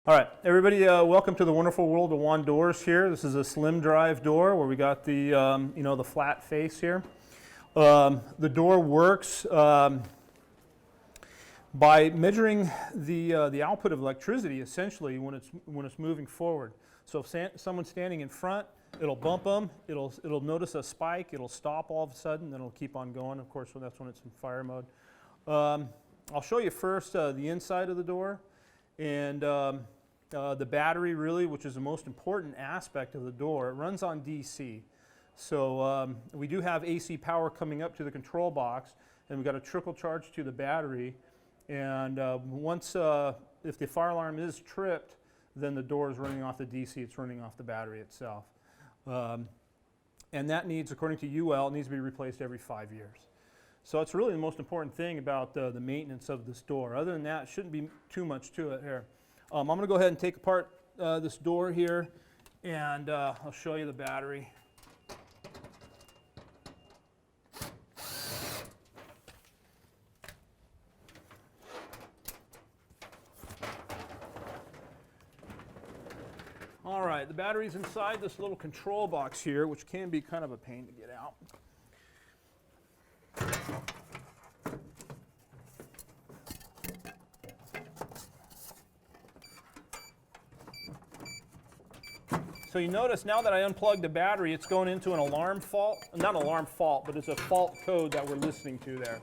All right, everybody, welcome to the wonderful world of WAN doors here. This is a slim drive door where we got the, the flat face here. The door works by measuring the output of electricity, essentially, when it's moving forward. So if someone's standing in front, it'll bump them. It'll notice a spike. It'll stop all of a sudden. Then it'll keep on going. Of course, that's when it's in fire mode. I'll show you first the inside of the door. And the battery, really, which is the most important aspect of the door, it runs on DC. So we do have AC power coming up to the control box, and we've got a trickle charge to the battery. And if the fire alarm is tripped, then the door is running off the DC. It's running off the battery itself. And that needs, according to UL, it needs to be replaced every 5 years. So it's really the most important thing about the maintenance of this door. Other than that, it shouldn't be too much to it here. I'm going to go ahead and take apart this door here, and I'll show you the battery. All right, the battery's inside this little control box here, which can be kind of a pain to get out. So you notice now that I unplugged the battery, it's going into an alarm fault. Not an alarm fault, but it's a fault code that we're listening to there.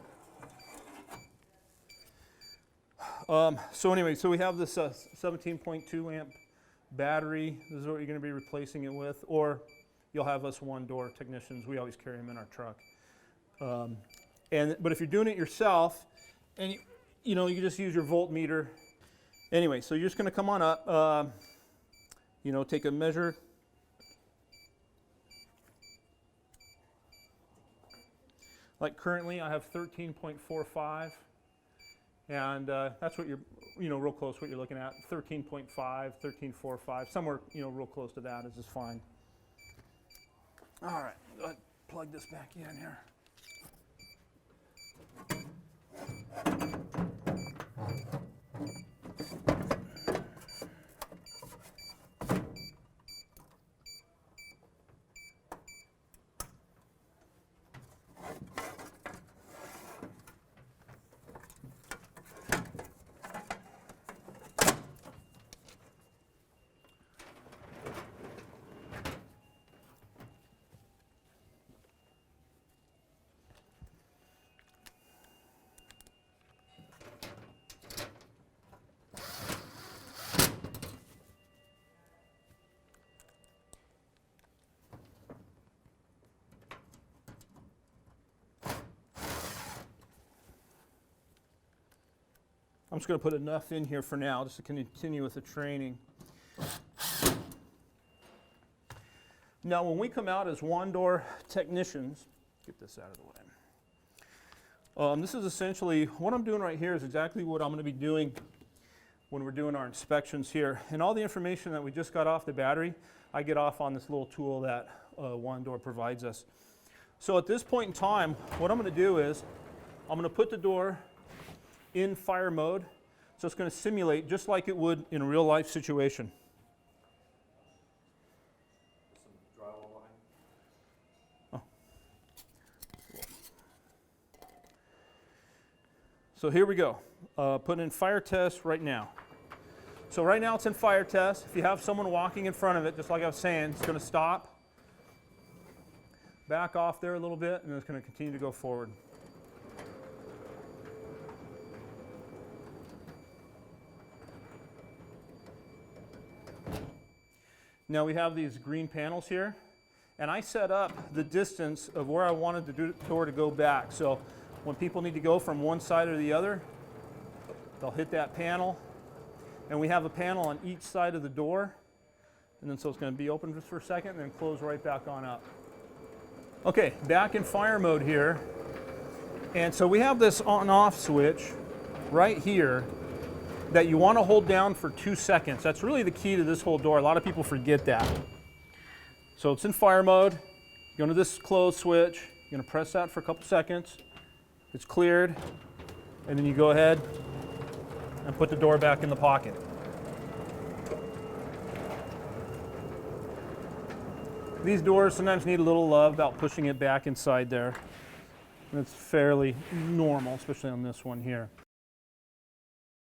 So anyway, so we have this 17.2 amp battery. This is what you're going to be replacing it with. Or you'll have us WAN door technicians. We always carry them in our truck. But if you're doing it yourself, and you just use your voltmeter. Anyway, so you're just going to come on up. Take a measure. Like currently, I have 13.45, and that's what you're, real close. What you're looking at, 13.5, 13.45, somewhere, real close to that is just fine. All right, go ahead, plug this back in here. I'm just going to put enough in here for now just to continue with the training. Now, when we come out as WAN door technicians, get this out of the way. This is essentially, what I'm doing right here is exactly what I'm going to be doing when we're doing our inspections here. And all the information that we just got off the battery, I get off on this little tool that WAN door provides us. So at this point in time, what I'm going to do is, I'm going to put the door in fire mode, so it's going to simulate just like it would in a real life situation. Some drywall line. Oh. So here we go. Putting in fire test right now. So right now it's in fire test. If you have someone walking in front of it, just like I was saying, it's going to stop, back off there a little bit, and then it's going to continue to go forward. Now we have these green panels here, and I set up the distance of where I wanted the door to go back. So when people need to go from one side or the other, they'll hit that panel, and we have a panel on each side of the door, and then so it's going to be open just for a second and then close right back on up. Okay, back in fire mode here, and so we have this on-off switch right here that you want to hold down for 2 seconds. That's really the key to this whole door. A lot of people forget that. So it's in fire mode. You go to this close switch. You're going to press that for a couple seconds. It's cleared. And then you go ahead and put the door back in the pocket. These doors sometimes need a little love about pushing it back inside there. And it's fairly normal, especially on this one here.